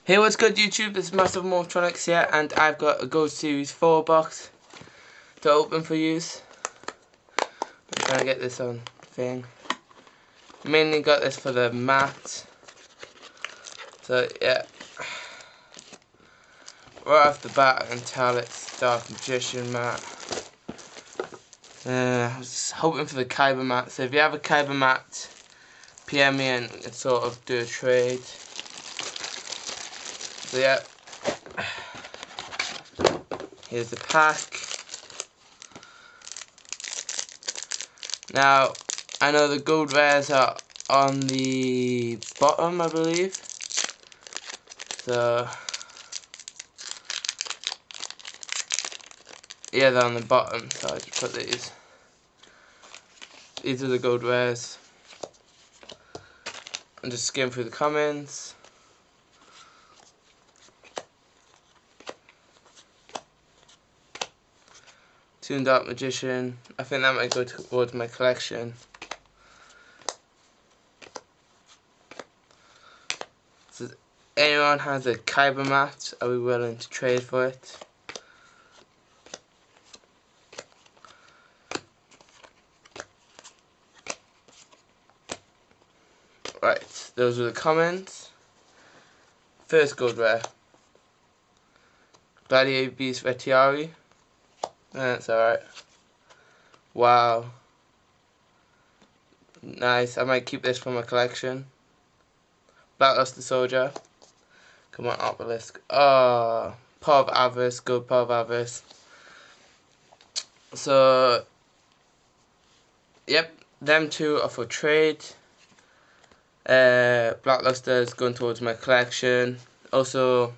Hey, what's good YouTube? This is Massive Morphtronics here, and I've got a Gold Series 4 box to open for use. I'm trying to get this on thing. Mainly got this for the mat. So yeah, right off the bat I can tell it's Dark Magician mat. I was hoping for the kaiba mat, so if you have a kaiba mat, PM me and we can sort of do a trade. So yeah, here's the pack. Now, I know the gold rares are on the bottom, I believe. So yeah, they're on the bottom, so I just put these. These are the gold rares. I'm just skimming through the comments. Toon Dark Magician. I think that might go towards my collection. So if anyone has a kaiba mat, I'll be willing to trade for it. Right, those are the comments. First gold rare. Gladiator Beast Retiari. That's alright. Wow. Nice. I might keep this for my collection. Blackluster Soldier. Come on, Obelisk. Oh, Power of Avarice. Good Power of Avarice. So, yep. Them two are for trade. Blackluster is going towards my collection. Also,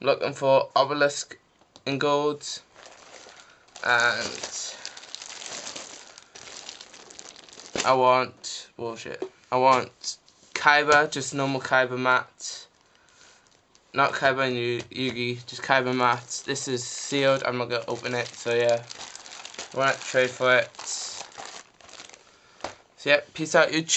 looking for Obelisk in golds. And I want kaiba, just normal kaiba mat. Not kaiba and Yugi, just kaiba mat. This is sealed, I'm not gonna open it, so yeah. I want to trade for it. So yeah, peace out YouTube.